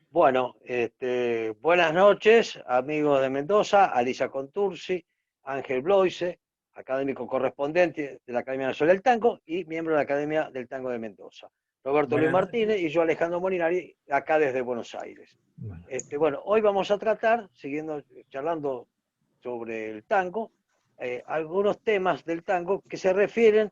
Bueno, buenas noches, amigos de Mendoza, Alicia Contursi, Ángel Bloise, académico correspondiente de la Academia Nacional del Tango y miembro de la Academia del Tango de Mendoza. Roberto Luis Martínez y yo, Alejandro Molinari, acá desde Buenos Aires. Bueno, hoy vamos a tratar, charlando sobre el tango, algunos temas del tango que se refieren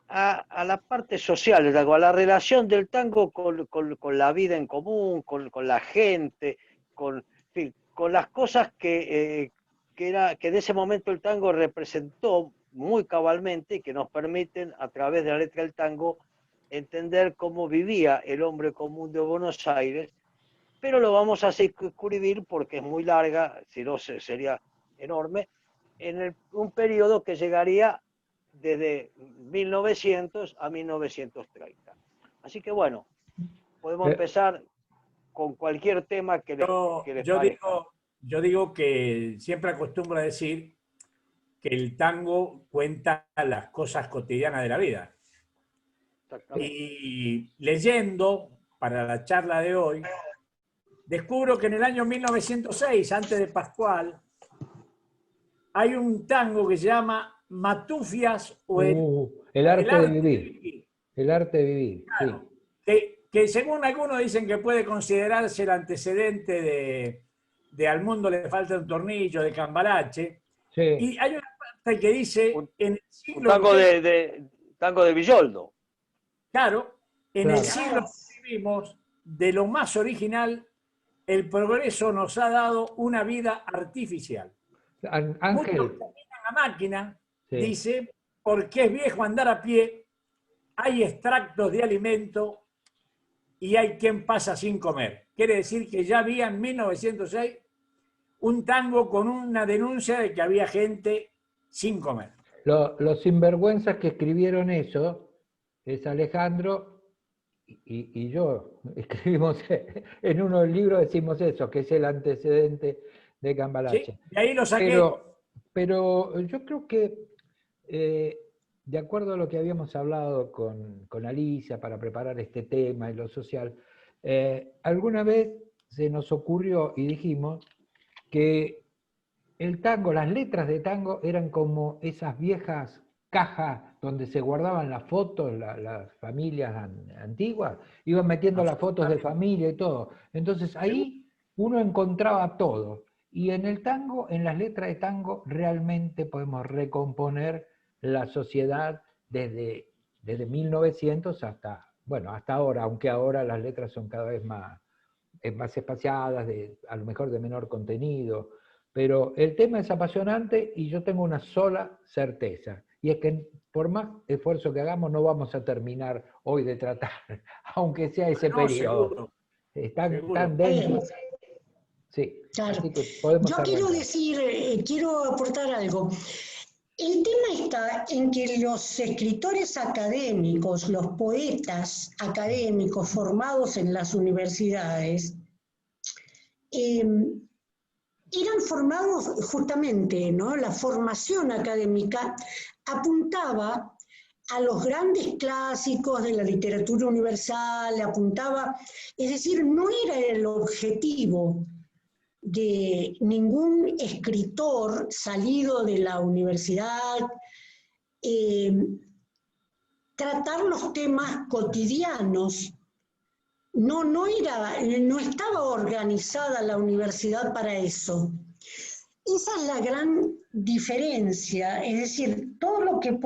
a la parte social del tango, a la relación del tango con la vida en común, con la gente, en fin, con las cosas que en ese momento el tango representó muy cabalmente y que nos permiten, a través de la letra del tango, entender cómo vivía el hombre común de Buenos Aires, pero lo vamos a circunscribir porque es muy larga, si no sería enorme, en un periodo que llegaría desde 1900 a 1930. Así que bueno, podemos empezar con cualquier tema que les parezca. Yo digo que siempre acostumbro a decir que el tango cuenta las cosas cotidianas de la vida. Y leyendo para la charla de hoy, descubro que en el año 1906, antes de Pascual, hay un tango que se llama Matufias o el arte de vivir. El arte de vivir, claro, sí. Que según algunos dicen que puede considerarse el antecedente de Al mundo le falta un tornillo, de Cambalache. Sí. Y hay una parte que dice... en el siglo un tango de Villoldo. Claro, en el siglo que vivimos, de lo más original, el progreso nos ha dado una vida artificial. Ángel. Muchos caminan a máquina, sí. Dice, porque es viejo andar a pie, hay extractos de alimento y hay quien pasa sin comer. Quiere decir que ya había en 1906 un tango con una denuncia de que había gente sin comer. Los sinvergüenzas que escribieron eso es Alejandro y yo. Escribimos en uno de los libros, decimos eso, que es el antecedente de Cambalache. Sí, y ahí lo saqué. Pero yo creo que, de acuerdo a lo que habíamos hablado con Alicia para preparar este tema y lo social, alguna vez se nos ocurrió y dijimos que el tango, las letras de tango eran como esas viejas cajas donde se guardaban las fotos, las familias antiguas, iban metiendo las fotos de familia y todo. Entonces ahí uno encontraba todo. Y en el tango, en las letras de tango, realmente podemos recomponer la sociedad desde 1900 hasta ahora, aunque ahora las letras son cada vez más espaciadas, a lo mejor de menor contenido. Pero el tema es apasionante y yo tengo una sola certeza, y es que por más esfuerzo que hagamos no vamos a terminar hoy de tratar, aunque sea ese periodo. Seguro. Es tan denso. Sí, claro. Así que podemos yo quiero aportar algo. El tema está en que los escritores académicos, los poetas académicos formados en las universidades, eran formados justamente, ¿no? La formación académica apuntaba a los grandes clásicos de la literatura universal, es decir, no era el objetivo de ningún escritor salido de la universidad tratar los temas cotidianos. No estaba organizada la universidad para eso. Esa es la gran diferencia, es decir, todo lo que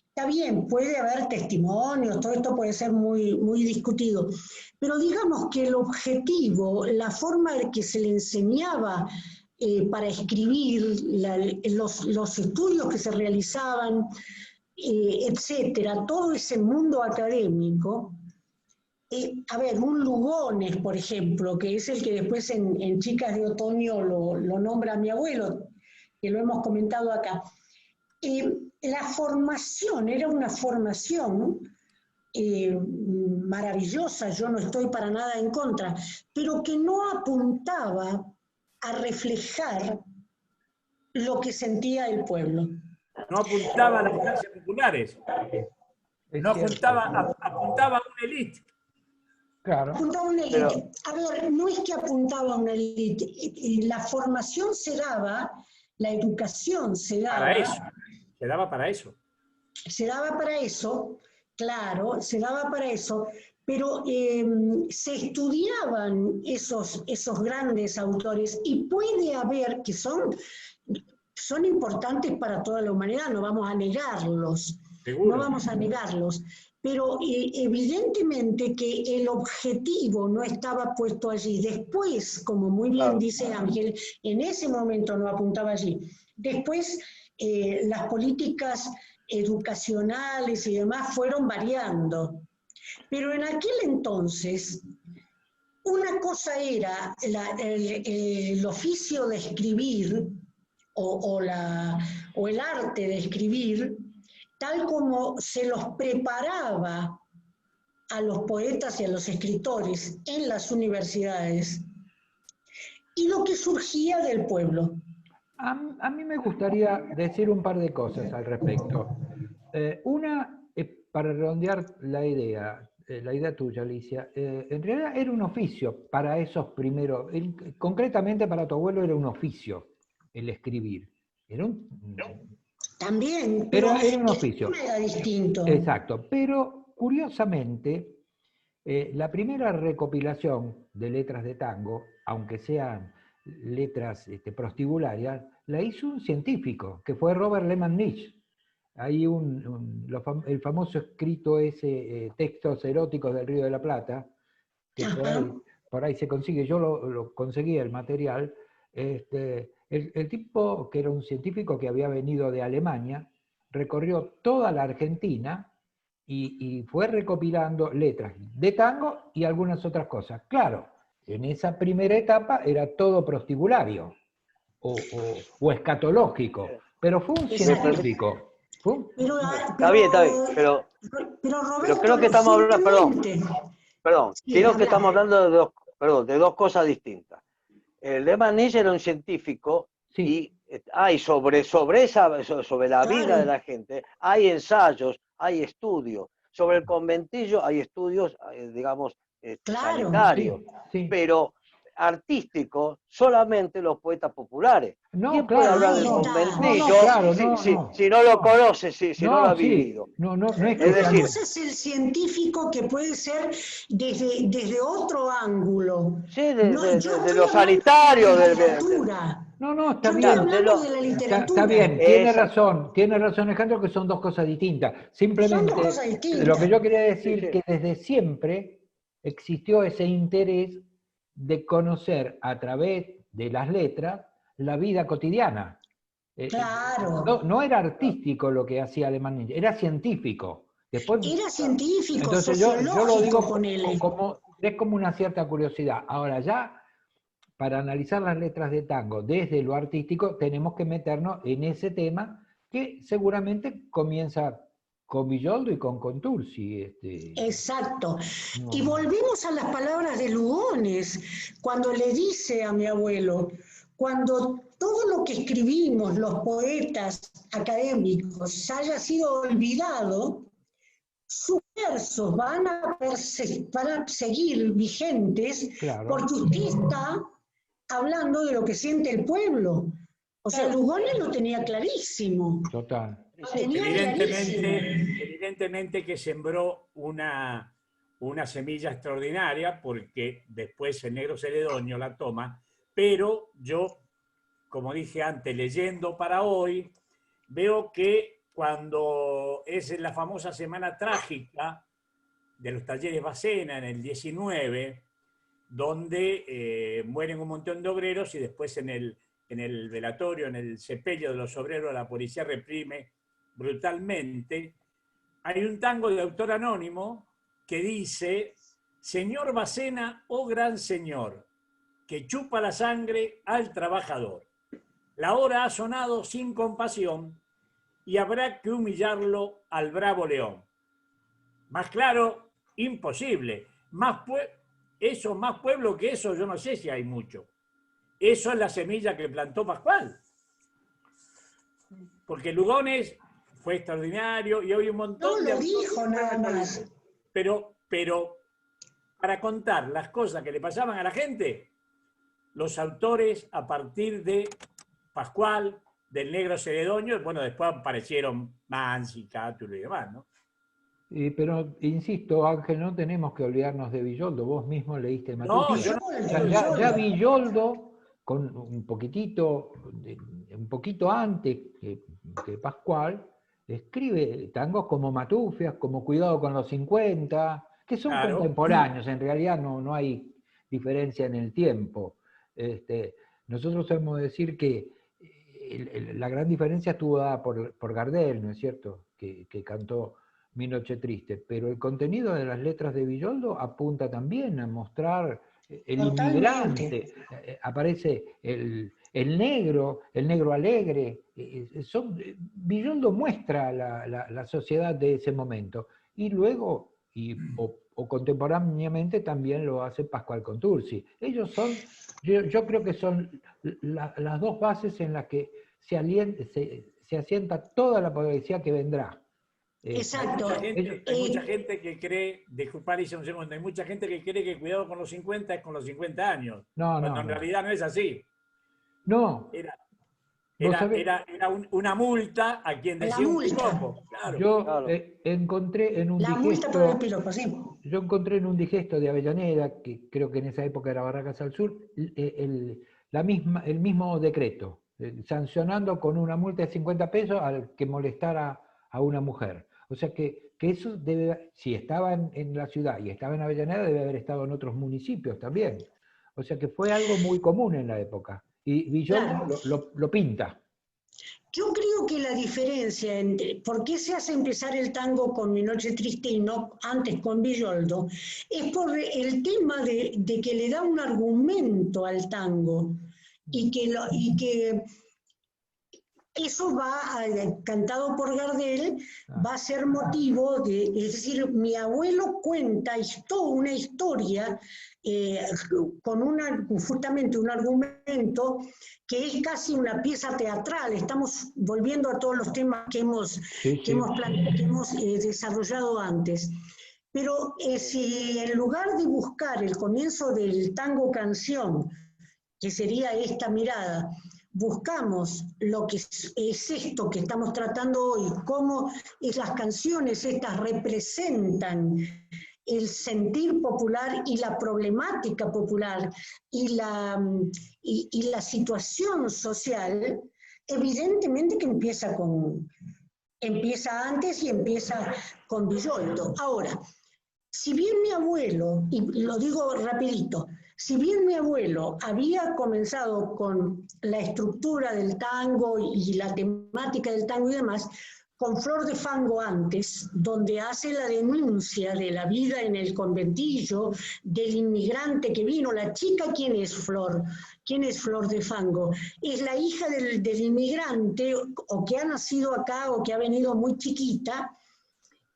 está bien, puede haber testimonios, todo esto puede ser muy, muy discutido, pero digamos que el objetivo, la forma en que se le enseñaba para escribir, los estudios que se realizaban, etcétera, todo ese mundo académico. Un Lugones, por ejemplo, que es el que después en Chicas de Otoño lo nombra mi abuelo, que lo hemos comentado acá. La formación era una formación maravillosa, yo no estoy para nada en contra, pero que no apuntaba a reflejar lo que sentía el pueblo. No apuntaba a las clases populares. No apuntaba a una élite. Claro. Apuntaba a una élite. Pero- A ver, no es que apuntaba a una élite. La formación se daba, la educación se daba. Para eso. Se daba para eso. Se daba para eso, claro, se daba para eso, pero se estudiaban esos grandes autores y puede haber que son importantes para toda la humanidad, no vamos a negarlos, Seguro. no vamos a negarlos, pero evidentemente que el objetivo no estaba puesto allí. Después, como muy bien Claro. dice Ángel, en ese momento no apuntaba allí. Después, las políticas educacionales y demás fueron variando. Pero en aquel entonces, una cosa era el oficio de escribir o el arte de escribir, tal como se los preparaba a los poetas y a los escritores en las universidades, y lo que surgía del pueblo. A mí me gustaría decir un par de cosas al respecto. Una, para redondear la idea tuya, Alicia, en realidad era un oficio para esos primeros, concretamente para tu abuelo era un oficio el escribir. También, pero era un el oficio. tema era distinto. Exacto, pero curiosamente, la primera recopilación de letras de tango, aunque sean letras prostibularias, la hizo un científico, que fue Robert Lehmann-Nietzsche. Hay el famoso escrito ese, Textos eróticos del Río de la Plata, que por ahí se consigue, yo lo conseguí el material. El tipo, que era un científico que había venido de Alemania, recorrió toda la Argentina y fue recopilando letras de tango y algunas otras cosas. Claro, en esa primera etapa era todo prostibulario o escatológico, pero fue un científico. Está bien, pero Roberto, creo que estamos hablando, perdón, Sí, creo que estamos hablando de dos cosas distintas. El Lehmann-Nietzsche era un científico Sí. y hay sobre la vida de la gente, hay ensayos, hay estudios. Sobre el conventillo hay estudios, digamos, sanitarios, sí. pero artísticos solamente los poetas populares. No, ¿Quién claro, puede hablar del no, conventillo si no lo conoce, si no lo ha vivido? No es que Es decir, cosa es el científico, que puede ser desde otro ángulo. sí, Yo de estoy lo hablando sanitario, de la literatura. No, está Yo bien. estoy hablando de la literatura. Está bien, tiene razón Alejandro, que son dos cosas distintas. Simplemente, Son dos cosas distintas. lo que yo quería decir Sí. que desde siempre existió ese interés de conocer a través de las letras la vida cotidiana. Claro. No era artístico lo que hacía Alemán, era científico. Después, Era científico, entonces yo lo sociológico, digo ponele. es como una cierta curiosidad. Ahora ya, para analizar las letras de tango desde lo artístico, tenemos que meternos en ese tema que seguramente comienza con Villoldo y con Contursi. Exacto. No. Y volvemos a las palabras de Lugones, cuando le dice a mi abuelo, cuando todo lo que escribimos los poetas académicos haya sido olvidado, sus versos van a seguir vigentes, Claro. porque usted está hablando de lo que siente el pueblo. O sea, Lugones lo tenía clarísimo. Total. Lo tenía clarísimo. Evidentemente que sembró una semilla extraordinaria, porque después el Negro Celedonio la toma, pero yo, como dije antes, leyendo para hoy, veo que cuando es la famosa Semana Trágica de los Talleres Bacena en el 19, donde mueren un montón de obreros y después en el velatorio, en el sepelio de los obreros, la policía reprime brutalmente. Hay un tango de autor anónimo que dice: Señor Bacena, oh gran señor, que chupa la sangre al trabajador. La hora ha sonado sin compasión y habrá que humillarlo al bravo león. Más claro, imposible. Más pueblo que eso, yo no sé si hay mucho. Eso es la semilla que plantó Pascual. Porque Lugones fue extraordinario y hoy un montón No de lo autores dijo que nada fueron más. Pero para contar las cosas que le pasaban a la gente, los autores a partir de Pascual, del Negro Celedonio, bueno, después aparecieron Mansi, Cátulo y demás, ¿no? Pero, insisto, Ángel, no tenemos que olvidarnos de Villoldo. Vos mismo leíste No, Matufia. yo Villoldo, Ya Villoldo, con un poquito antes que Pascual, escribe tangos como Matufias, como Cuidado con los 50, que son Claro. contemporáneos. En realidad no hay diferencia en el tiempo. Nosotros sabemos decir que la gran diferencia estuvo dada por Gardel, ¿no es cierto?, que cantó Mi Noche Triste, pero el contenido de las letras de Villoldo apunta también a mostrar el inmigrante. Aparece el negro alegre. Villoldo muestra la sociedad de ese momento. Y luego, o contemporáneamente, también lo hace Pascual Contursi. Ellos son, yo creo que son las dos bases en las que se asienta toda la poesía que vendrá. Exacto. Hay mucha gente que cree, disculpad, hice un segundo, hay mucha gente que cree que Cuidado con los 50 es con los 50 años. Cuando en realidad no es así. No. Era una multa a quien decía un piropo. Claro. Yo encontré en un la digesto. Multa por el piropo, sí. Yo encontré en un digesto de Avellaneda, que creo que en esa época era Barracas al Sur, el mismo decreto, sancionando con una multa de 50 pesos al que molestara a una mujer. O sea que eso debe, si estaba en la ciudad y estaba en Avellaneda, debe haber estado en otros municipios también. O sea que fue algo muy común en la época. Y Villoldo lo pinta. Yo creo que la diferencia entre por qué se hace empezar el tango con Mi Noche Triste y no antes con Villoldo es por el tema de que le da un argumento al tango y que eso va, cantado por Gardel, va a ser motivo de, es decir, mi abuelo cuenta una historia con justamente un argumento que es casi una pieza teatral. Estamos volviendo a todos los temas que hemos desarrollado antes. Pero si en lugar de buscar el comienzo del tango canción, que sería esta mirada, buscamos lo que es esto que estamos tratando hoy, cómo las canciones estas representan el sentir popular y la problemática popular y la situación social, evidentemente que empieza antes y empieza con Villoldo. Ahora, si bien mi abuelo, y lo digo rapidito, si bien mi abuelo había comenzado con la estructura del tango y la temática del tango y demás, con Flor de Fango antes, donde hace la denuncia de la vida en el conventillo, del inmigrante que vino, la chica, ¿quién es Flor? ¿Quién es Flor de Fango? Es la hija del inmigrante, o que ha nacido acá, o que ha venido muy chiquita,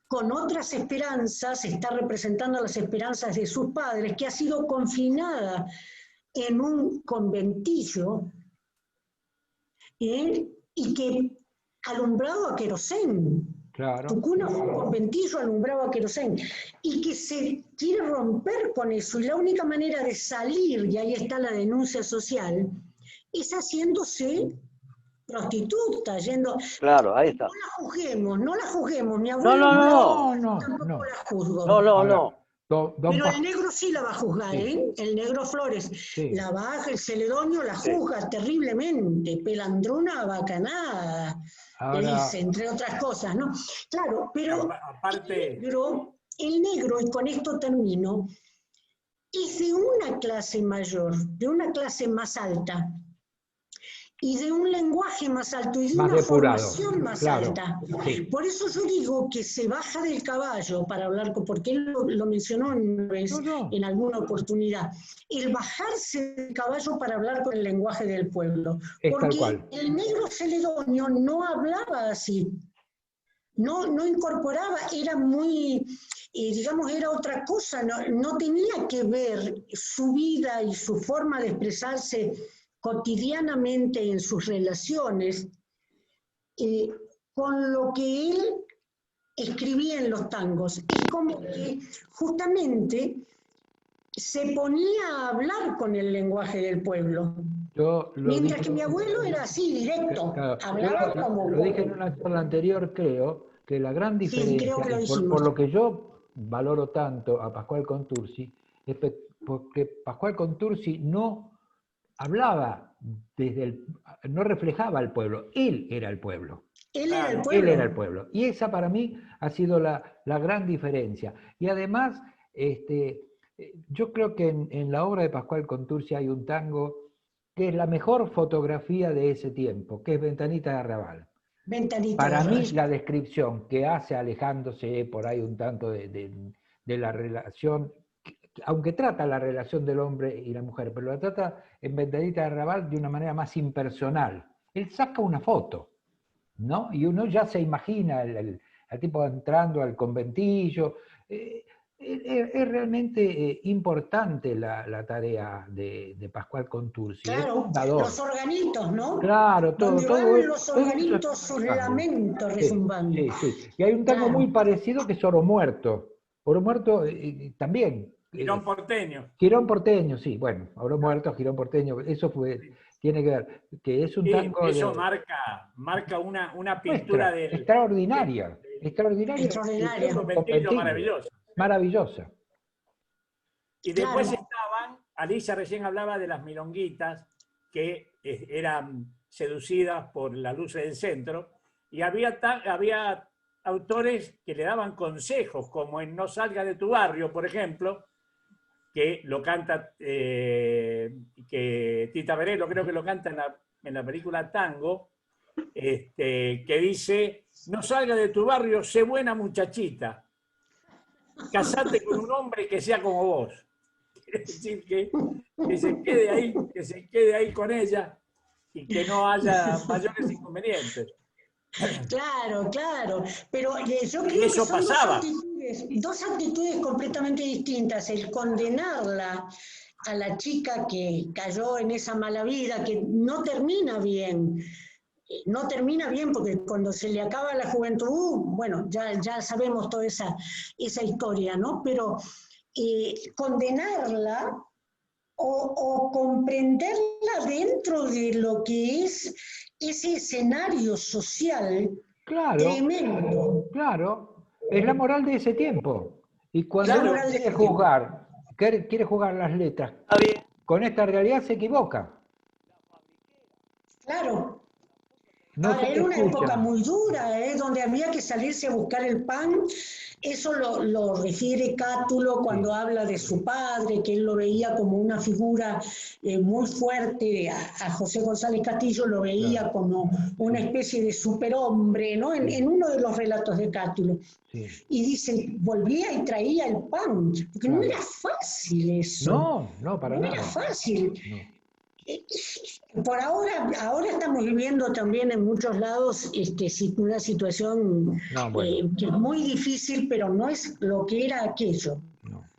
con otras esperanzas, está representando las esperanzas de sus padres, que ha sido confinada en un conventillo y que alumbrado a querosén. Claro. Tucuna fue un conventillo alumbrado a querosén. Y que se quiere romper con eso. Y la única manera de salir, y ahí está la denuncia social, es haciéndose prostituta, yendo. Claro, ahí está. No la juzguemos, mi abuelo tampoco la juzgo. No. Pero el negro sí la va a juzgar, sí. ¿eh? El negro Flores. Sí. La baja, el Celedonio la juzga terriblemente. Pelandrona bacanada, le dice, entre otras cosas, ¿no? Claro, pero aparte... el negro, y con esto termino, es de una clase mayor, de una clase más alta, y de un lenguaje más alto, y de una formación más alta. Sí. Por eso yo digo que se baja del caballo para hablar, porque él lo mencionó en alguna oportunidad, el bajarse del caballo para hablar con el lenguaje del pueblo. Porque el negro celedonio no hablaba así, no incorporaba, era muy, digamos, era otra cosa, no tenía que ver su vida y su forma de expresarse cotidianamente en sus relaciones con lo que él escribía en los tangos. Es como que justamente se ponía a hablar con el lenguaje del pueblo. Mientras que mi abuelo era así, directo, claro, hablaba como... Lo dije en una charla anterior, creo, que la gran diferencia, Sí, creo que lo por lo que yo valoro tanto a Pascual Contursi, es porque Pascual Contursi no hablaba no reflejaba al pueblo, él era el pueblo. Él era el pueblo. Él era el pueblo. Y esa para mí ha sido la gran diferencia. Y además, yo creo que en la obra de Pascual Contursi hay un tango que es la mejor fotografía de ese tiempo, que es Ventanita de Arrabal. Para mí, la descripción que hace alejándose por ahí un tanto de la relación, aunque trata la relación del hombre y la mujer, pero la trata en Ventanita de Arrabal de una manera más impersonal. Él saca una foto, ¿no? Y uno ya se imagina al tipo entrando al conventillo. Es realmente importante la tarea de Pascual Contursi. Claro, los organitos, ¿no? Claro, donde todo van los organitos, sus lamentos rezumbando. Sí, sí. Y hay un tango muy parecido que es Oro Muerto. Oro Muerto también. Girón Porteño. Girón Porteño, sí. Bueno, Oro Muerto, Girón Porteño, eso tiene que ver. Que es un tango eso marca una pintura extraordinaria. Extraordinaria. Maravillosa. Maravillosa. Y después estaban, Alicia recién hablaba de las milonguitas, que eran seducidas por las luces del centro, y había autores que le daban consejos, como en No salga de tu barrio, por ejemplo, que lo canta, que Tita Berelo creo que lo canta en la película Tango, que dice: no salga de tu barrio, sé buena muchachita, casate con un hombre que sea como vos. Quiere decir que se quede ahí con ella y que no haya mayores inconvenientes. Claro, pero yo creo que son dos actitudes completamente distintas. El condenarla a la chica que cayó en esa mala vida, que no termina bien porque cuando se le acaba la juventud, bueno, ya sabemos toda esa historia, ¿no? Pero condenarla o comprenderla dentro de lo que es ese escenario social tremendo. Claro, es la moral de ese tiempo. Y cuando uno quiere jugar las letras con esta realidad, se equivoca. Claro. Ahora, era una época muy dura, donde había que salirse a buscar el pan. Eso lo refiere Cátulo cuando habla de su padre, que él lo veía como una figura muy fuerte. A José González Castillo lo veía como una especie de superhombre, ¿no? En uno de los relatos de Cátulo. Sí. Y dice, volvía y traía el pan, porque no era fácil eso. No, para nada. No era fácil. No. Por ahora estamos viviendo también en muchos lados una situación que es muy difícil, pero no es lo que era aquello.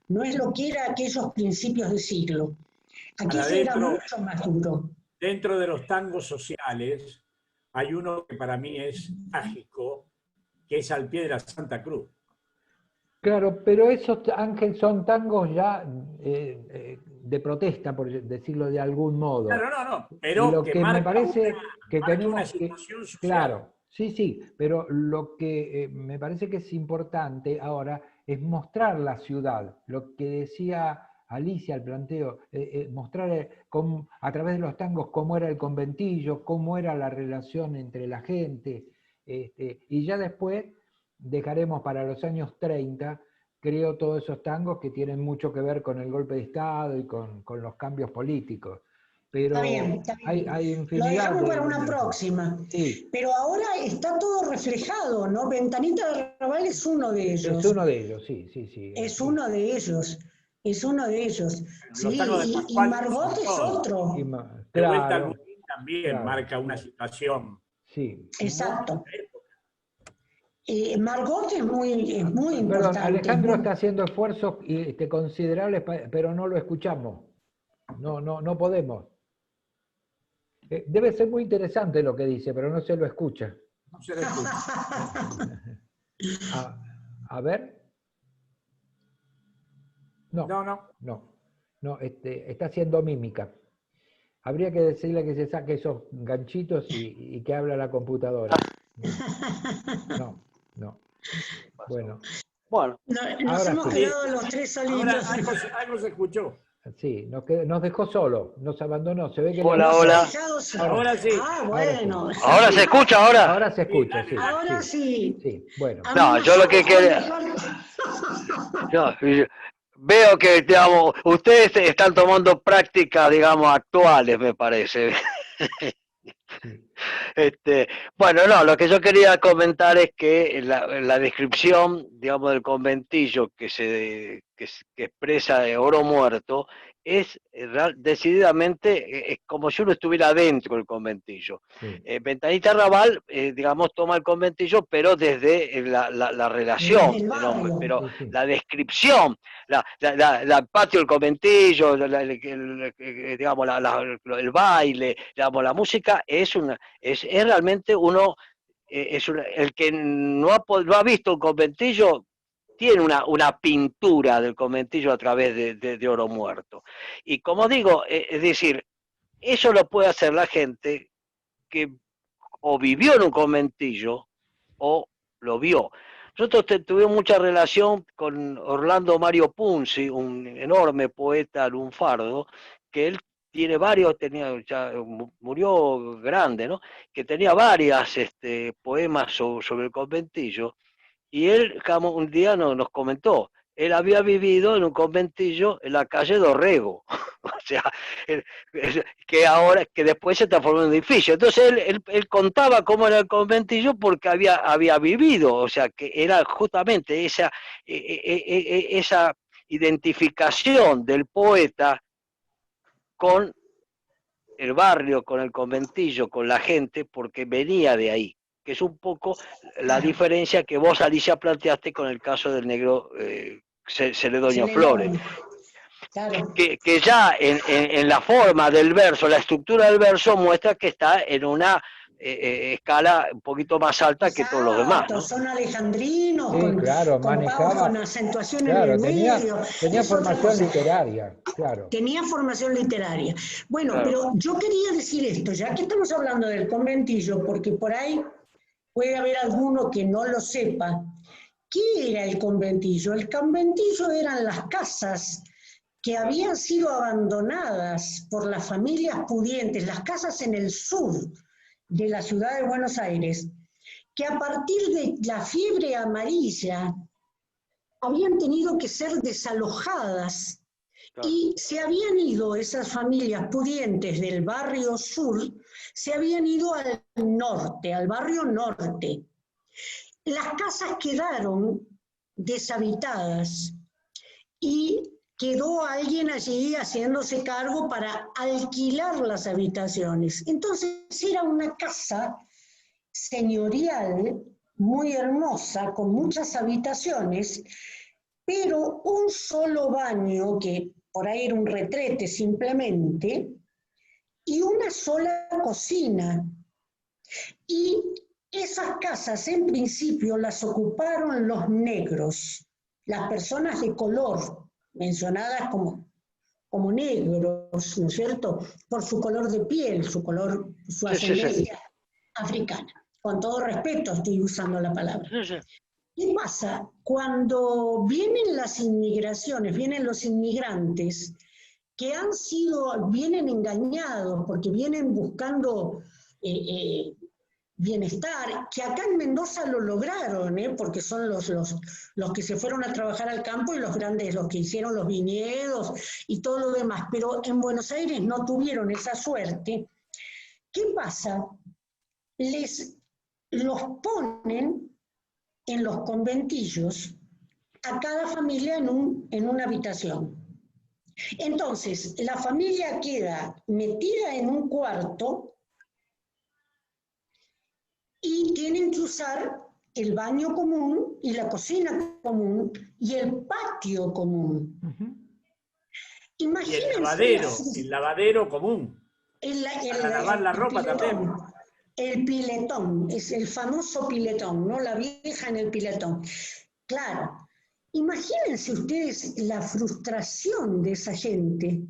No es lo que era aquellos principios de siglo. Aquello era mucho más duro. Dentro de los tangos sociales hay uno que para mí es trágico, que es Al pie de la Santa Cruz. Claro, pero esos, Ángel, son tangos ya de protesta, por decirlo de algún modo. Claro, no, pero lo que me parece que tenemos una situación social. Claro, sí, pero lo que me parece que es importante ahora es mostrar la ciudad, lo que decía Alicia al planteo, mostrar a través de los tangos cómo era el conventillo, cómo era la relación entre la gente, y ya después dejaremos para los años 30, creo, todos esos tangos que tienen mucho que ver con el golpe de Estado y con los cambios políticos. Pero está bien. Hay infinidad. Lo dejamos para una próxima. Sí. Pero ahora está todo reflejado, ¿no? Ventanita de Arrabal es uno de ellos. Es uno de ellos, sí. Es uno de ellos. Sí, y Margot es otro. De vuelta al Buquín también marca una situación. Sí. Exacto. Margot es muy importante. Perdón, Alejandro está haciendo esfuerzos considerables, pero no lo escuchamos. No podemos. Debe ser muy interesante lo que dice, pero no se lo escucha. No se le escucha. A ver. No, No. no, está haciendo mímica. Habría que decirle que se saque esos ganchitos y que habla la computadora. No. Bueno. Nos hemos quedado los tres solitos. Ahora algo se escuchó. Sí, nos dejó solo, nos abandonó. Se ve que Hola. Ahora sí. Ah, bueno. ¿Ahora se escucha ahora? Ahora se escucha, sí. Ahora sí. Sí, bueno. No, yo lo que quería... Veo que, digamos, ustedes están tomando prácticas, digamos, actuales, me parece. Bueno, no, lo que yo quería comentar es que la descripción, digamos, del conventillo que expresa de Oro Muerto es decididamente es como si uno estuviera dentro del conventillo. Sí. Ventanita Raval, digamos, toma el conventillo, pero desde la relación del hombre, pero sí. la descripción, el patio del conventillo, digamos, el baile, digamos, la música es realmente uno, el que no ha visto un conventillo tiene una pintura del conventillo a través de Oro Muerto. Y como digo, es decir, eso lo puede hacer la gente que o vivió en un conventillo o lo vio. Nosotros tuvimos mucha relación con Orlando Mario Punzi, un enorme poeta lunfardo, que él tiene varios, ya murió grande, ¿no? Que tenía varias poemas sobre el conventillo, y él un día nos comentó, él había vivido en un conventillo en la calle Dorrego, o sea, que después se transformó en un edificio. Entonces él contaba cómo era el conventillo porque había vivido, o sea, que era justamente esa identificación del poeta con el barrio, con el conventillo, con la gente, porque venía de ahí, que es un poco la diferencia que vos, Alicia, planteaste con el caso del negro Celedonio Flores. Claro. Que ya en la forma del verso, la estructura del verso muestra que está en una escala un poquito más alta que todos los demás, ¿no? Son alejandrinos, sí, claro, con acentuación claro, en el medio. Tenía formación literaria, claro. Tenía formación literaria. Bueno, claro. Pero yo quería decir esto, ya que estamos hablando del conventillo, porque por ahí puede haber alguno que no lo sepa. ¿Qué era el conventillo? El conventillo eran las casas que habían sido abandonadas por las familias pudientes, las casas en el sur de la ciudad de Buenos Aires, que a partir de la fiebre amarilla habían tenido que ser desalojadas, y se habían ido esas familias pudientes del barrio sur, se habían ido al norte, al barrio norte. Las casas quedaron deshabitadas y quedó alguien allí haciéndose cargo para alquilar las habitaciones. Entonces era una casa señorial, muy hermosa, con muchas habitaciones, pero un solo baño, que por ahí era un retrete simplemente, y una sola cocina. Y esas casas en principio las ocuparon los negros, las personas de color, mencionadas como negros, ¿no es cierto?, por su color de piel, su ascendencia africana. Con todo respeto estoy usando la palabra. ¿Qué pasa? Cuando vienen las inmigraciones, vienen los inmigrantes que vienen engañados porque vienen buscando bienestar, que acá en Mendoza lo lograron, porque son los que se fueron a trabajar al campo y los que hicieron los viñedos y todo lo demás, pero en Buenos Aires no tuvieron esa suerte. ¿Qué pasa? Los ponen en los conventillos a cada familia en una habitación. Entonces, la familia queda metida en un cuarto y tienen que usar el baño común y la cocina común y el patio común. Imagínense y el lavadero común. Para lavar la ropa también. el piletón, es el famoso piletón, ¿no? La vieja en el piletón. Claro, imagínense ustedes la frustración de esa gente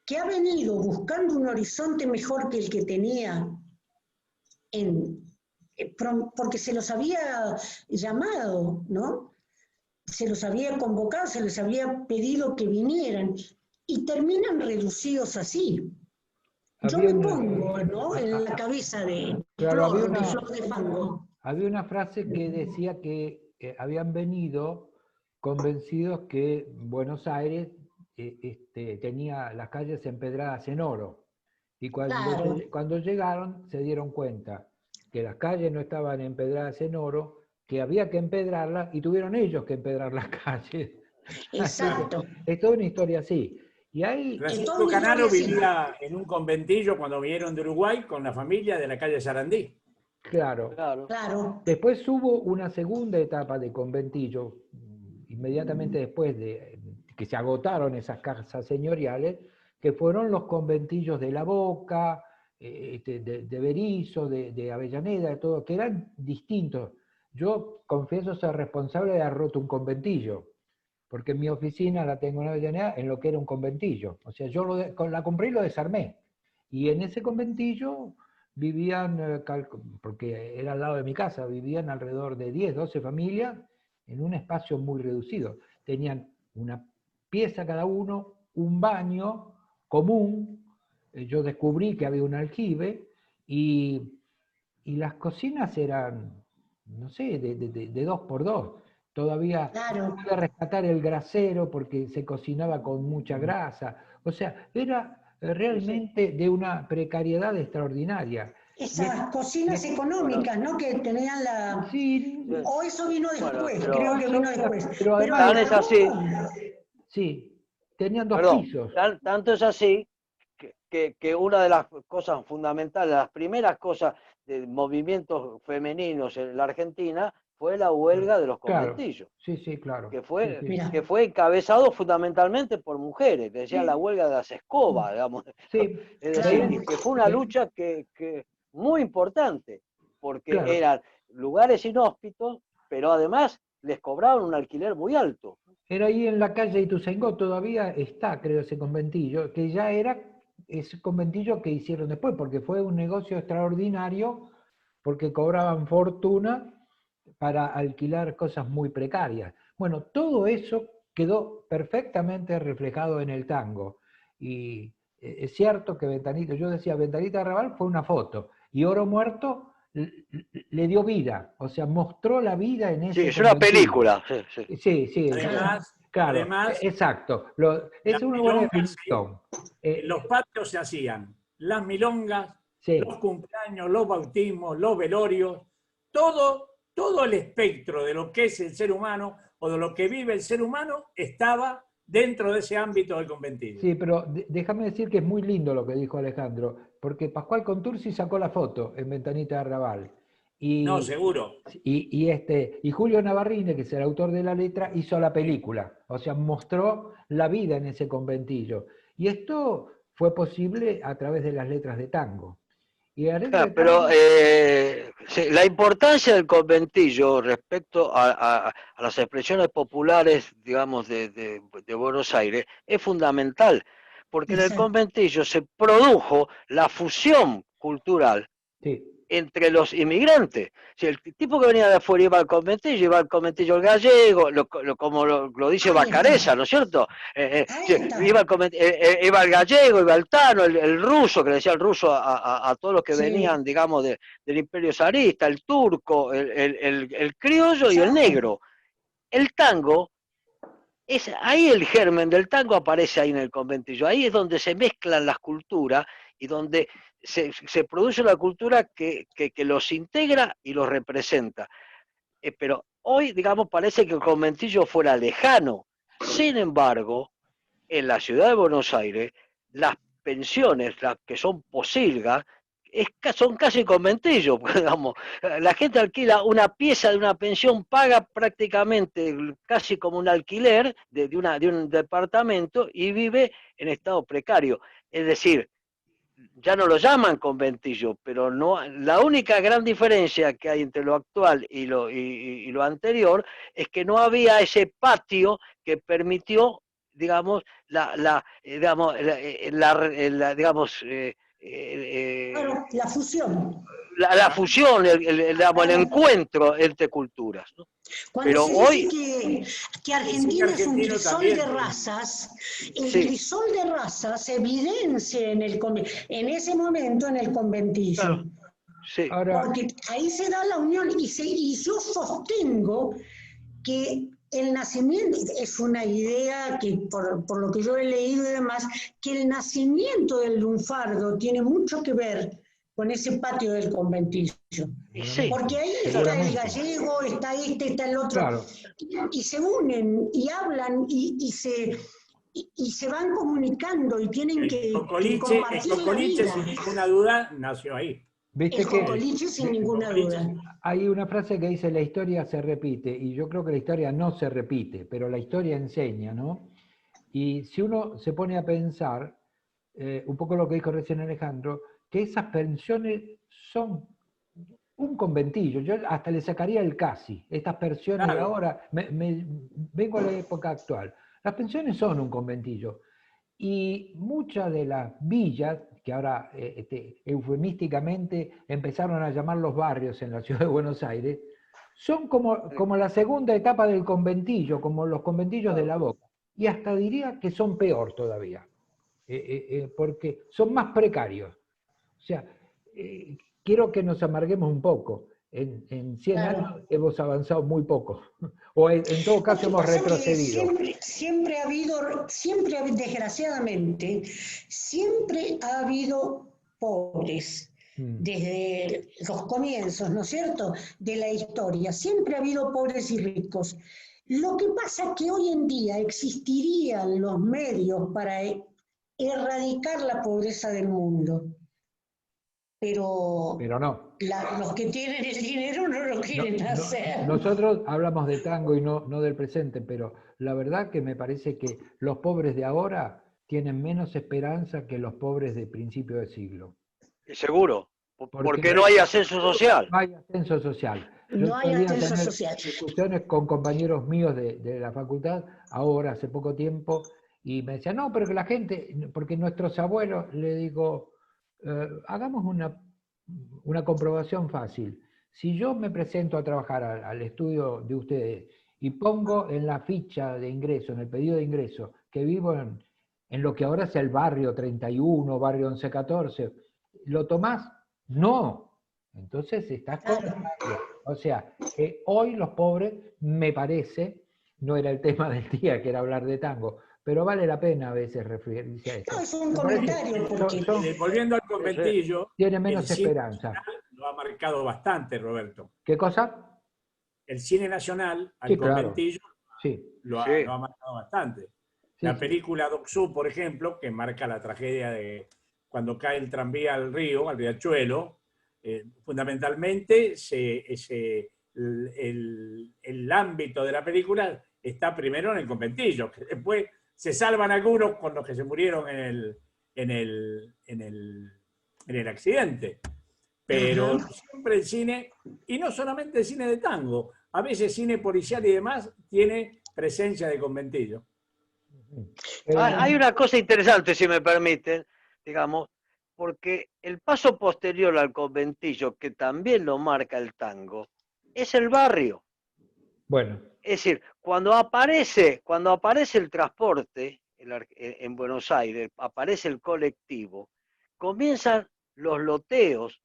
que ha venido buscando un horizonte mejor que el que tenía, porque se los había llamado, ¿no? Se los había convocado, se les había pedido que vinieran, y terminan reducidos así. Yo me pongo, ¿no?, en la cabeza de Flor de Fango. Había una frase que decía que habían venido convencidos que Buenos Aires tenía las calles empedradas en oro. Y cuando llegaron se dieron cuenta que las calles no estaban empedradas en oro, que había que empedrarlas, y tuvieron ellos que empedrar las calles. Exacto. Es toda una historia así. Y ahí, Francisco Canaro vivía en un conventillo cuando vinieron de Uruguay con la familia de la calle Sarandí. Claro. Después hubo una segunda etapa de conventillo, inmediatamente después de que se agotaron esas casas señoriales, que fueron los conventillos de La Boca, de Berisso, de Avellaneda, de todo, que eran distintos. Yo confieso ser responsable de haber roto un conventillo, porque mi oficina la tengo en Avellaneda en lo que era un conventillo. O sea, yo la compré y lo desarmé. Y en ese conventillo vivían, porque era al lado de mi casa, vivían alrededor de 10, 12 familias en un espacio muy reducido. Tenían una pieza cada uno, un baño común. Yo descubrí que había un aljibe y las cocinas eran, no sé, de 2x2. Todavía no podía rescatar el grasero porque se cocinaba con mucha grasa. O sea, era realmente de una precariedad extraordinaria. Esas cocinas económicas, ¿no?, que tenían la... Sí. O eso vino después, creo que vino después. Pero además es así. Sí, tenían dos pisos. Tanto es así que una de las cosas fundamentales, las primeras cosas de movimientos femeninos en la Argentina fue la huelga de los conventillos. Sí, claro. Que fue encabezado fundamentalmente por mujeres, que decían la huelga de las escobas, digamos. Sí, es decir, que fue una lucha muy importante, porque eran lugares inhóspitos, pero además les cobraban un alquiler muy alto. Era ahí en la calle Ituzaingó, todavía está, creo, ese conventillo, que ya era ese conventillo que hicieron después, porque fue un negocio extraordinario, porque cobraban fortuna para alquilar cosas muy precarias. Bueno, todo eso quedó perfectamente reflejado en el tango. Y es cierto que Ventanita, yo decía, Ventanita de Arrabal fue una foto, y Oro Muerto le dio vida, o sea, mostró la vida en ese Sí, es una película. Sí. Además, exacto. Es una buena definición. En los patios se hacían las milongas, los cumpleaños, los bautismos, los velorios, todo el espectro de lo que es el ser humano o de lo que vive el ser humano estaba dentro de ese ámbito del conventillo. Sí, pero déjame decir que es muy lindo lo que dijo Alejandro, porque Pascual Contursi sacó la foto en Ventanita de Arrabal. No, seguro. Y Julio Navarrine, que es el autor de la letra, hizo la película, o sea, mostró la vida en ese conventillo. Y esto fue posible a través de las letras de tango. Pero la importancia del conventillo respecto a las expresiones populares, digamos, de Buenos Aires, es fundamental, porque en el conventillo se produjo la fusión cultural entre los inmigrantes. Si el tipo que venía de afuera iba al conventillo el gallego, como lo dice Bacareza, ¿no es cierto? Iba el gallego, iba el tano, el ruso, que le decía el ruso a todos los que venían, digamos, del imperio zarista, el turco, el criollo y el negro. El tango, ahí el germen del tango aparece ahí en el conventillo, ahí es donde se mezclan las culturas y donde se produce una cultura que los integra y los representa. Pero hoy, digamos, parece que el conventillo fuera lejano. Sin embargo, en la ciudad de Buenos Aires, las pensiones, las que son posilgas, son casi conventillos, digamos. La gente alquila una pieza de una pensión, paga prácticamente casi como un alquiler de un departamento y vive en estado precario. Es decir, ya no lo llaman conventillo, pero no, la única gran diferencia que hay entre lo actual y lo anterior es que no había ese patio que permitió, digamos, Claro, la fusión. la fusión, digamos, el encuentro entre culturas, ¿no? Cuando Pero se hoy, dice que Argentina es un crisol también, de razas, el sí, crisol de razas se evidencia en ese momento en el conventillo. claro, sí. Ahora, Porque ahí se da la unión y yo sostengo que el nacimiento, es una idea que por lo que yo he leído y demás, que el nacimiento del lunfardo tiene mucho que ver con ese patio del conventillo. Y sí, Porque ahí está el gallego, está este, está el otro, claro. y se unen y hablan y se van comunicando y tienen que compartir la Cocoliche, vida. sin ninguna duda, nació ahí. Viste El Cocoliche, sin ninguna duda. Hay una frase que dice: la historia se repite, y yo creo que la historia no se repite, pero la historia enseña, ¿no? Y si uno se pone a pensar, un poco lo que dijo recién Alejandro, que esas pensiones son un conventillo. Yo hasta le sacaría el casi. Estas pensiones de ahora, vengo a la época actual. Las pensiones son un conventillo. Y muchas de las villas, que ahora eufemísticamente empezaron a llamar los barrios en la ciudad de Buenos Aires, son como la segunda etapa del conventillo, como los conventillos de la Boca. Y hasta diría que son peor todavía, porque son más precarios. O sea, quiero que nos amarguemos un poco. En 100 años hemos avanzado muy poco. O en todo caso hemos retrocedido. Siempre ha habido, desgraciadamente, siempre ha habido pobres. Desde los comienzos, ¿no es cierto?, de la historia. Siempre ha habido pobres y ricos. Lo que pasa es que hoy en día existirían los medios para erradicar la pobreza del mundo. Pero no. Los que tienen el dinero no lo quieren hacer. Nosotros hablamos de tango y no del presente, pero la verdad que me parece que los pobres de ahora tienen menos esperanza que los pobres de principio de siglo. Seguro, porque no hay ascenso social. No hay ascenso social. No hay ascenso social. Discusiones con compañeros míos de la facultad, ahora, hace poco tiempo, y me decían, no, pero que la gente, porque nuestros abuelos, le digo, hagamos una comprobación fácil. Si yo me presento a trabajar al estudio de ustedes y pongo en la ficha de ingreso, en el pedido de ingreso, que vivo en lo que ahora es el barrio 31, barrio 1114, ¿lo tomás? No. Entonces estás contrario. O sea, hoy los pobres, me parece, no era el tema del día, que era hablar de tango, pero vale la pena a veces referirse a esto. No, es un comentario. Volviendo al conventillo, tiene menos esperanza. Lo ha marcado bastante, Roberto. ¿Qué cosa? El cine nacional, al conventillo, lo ha marcado bastante. La película Doc Sud, por ejemplo, que marca la tragedia de cuando cae el tranvía al río, al riachuelo, fundamentalmente el ámbito de la película está primero en el conventillo, que después se salvan algunos con los que se murieron en el accidente. Pero siempre el cine, y no solamente el cine de tango, a veces cine policial y demás, tiene presencia de conventillo. Hay una cosa interesante, si me permiten, digamos, porque el paso posterior al conventillo, que también lo marca el tango, es el barrio. Bueno. Es decir, cuando aparece el transporte en Buenos Aires, aparece el colectivo, comienzan los loteos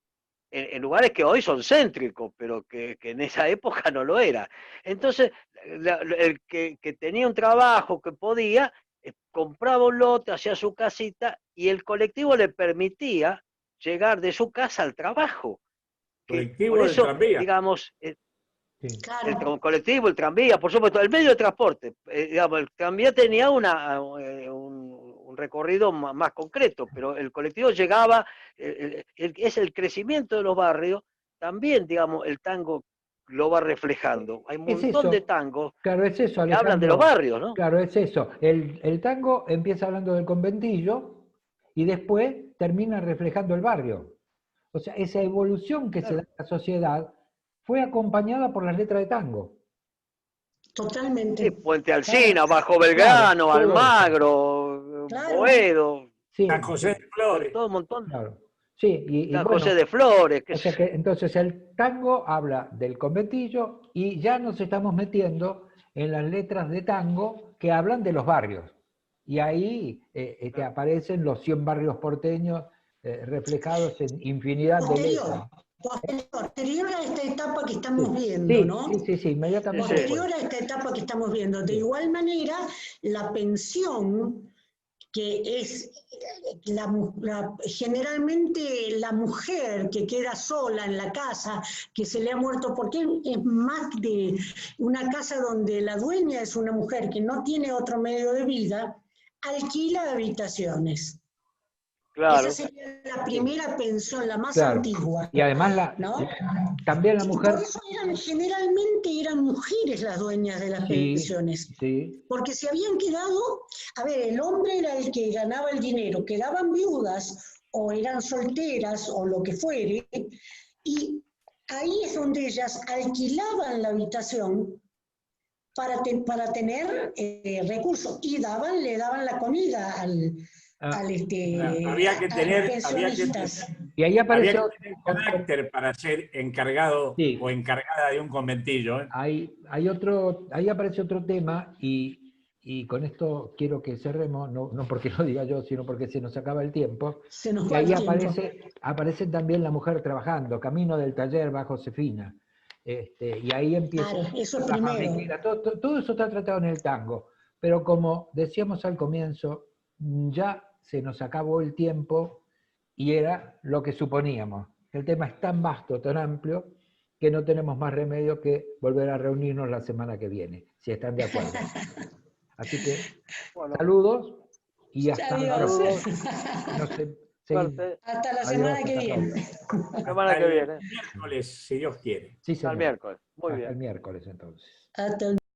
en lugares que hoy son céntricos, pero que en esa época no lo era. Entonces, el que tenía un trabajo, que podía, compraba un lote, hacía su casita, y el colectivo le permitía llegar de su casa al trabajo. Colectivo del tranvía. Digamos, Claro. el colectivo, el tranvía, por supuesto, el medio de transporte. Digamos, el tranvía tenía un recorrido más concreto, pero el colectivo llegaba, es el crecimiento de los barrios, también, digamos, el tango lo va reflejando. Hay un montón de tangos que hablan de los barrios, ¿no? Claro, es eso. El tango empieza hablando del conventillo y después termina reflejando el barrio. O sea, esa evolución que se da en la sociedad fue acompañada por las letras de tango. Totalmente. Sí, Puente Alsina, Bajo Belgrano, Claro, todo Almagro, Claro. Boedo, Sí, San José de Flores. todo un montón. claro. Sí, y San bueno, José de Flores, o sea que entonces el tango habla del conventillo y ya nos estamos metiendo en las letras de tango que hablan de los barrios. Y ahí te aparecen los 100 barrios porteños reflejados en infinidad de letras. Posterior a esta etapa que estamos viendo, ¿no? Sí, inmediatamente. Posterior a esta etapa que estamos viendo. De igual manera, la pensión, que es generalmente la mujer que queda sola en la casa, que se le ha muerto, porque es más de una casa donde la dueña es una mujer que no tiene otro medio de vida, alquila habitaciones. claro. Esa sería la primera pensión, la más Claro. antigua. Y además ¿no? también la Y mujer... por eso generalmente eran mujeres las dueñas de las pensiones. Sí. Porque se habían quedado, a ver, el hombre era el que ganaba el dinero, quedaban viudas o eran solteras o lo que fuere, y ahí es donde ellas alquilaban la habitación para tener recursos y le daban la comida había que tener Y ahí apareció... carácter para ser encargado o encargada de un conventillo. Ahí aparece otro tema y con esto quiero que cerremos, no porque lo diga yo, sino porque se nos acaba el tiempo. Y ahí aparece también la mujer trabajando, camino del taller va Josefina. Y ahí empieza eso es la primero. fabriquera. Todo eso está tratado en el tango. Pero como decíamos al comienzo, ya se nos acabó el tiempo y era lo que suponíamos. El tema es tan vasto, tan amplio, que no tenemos más remedio que volver a reunirnos la semana que viene, si están de acuerdo. Así que, saludos y hasta la Hasta la semana que viene. Semana que viene. Miércoles, si Dios quiere. Sí, señor. Hasta el miércoles. Muy Hasta bien. el miércoles, entonces. Hasta el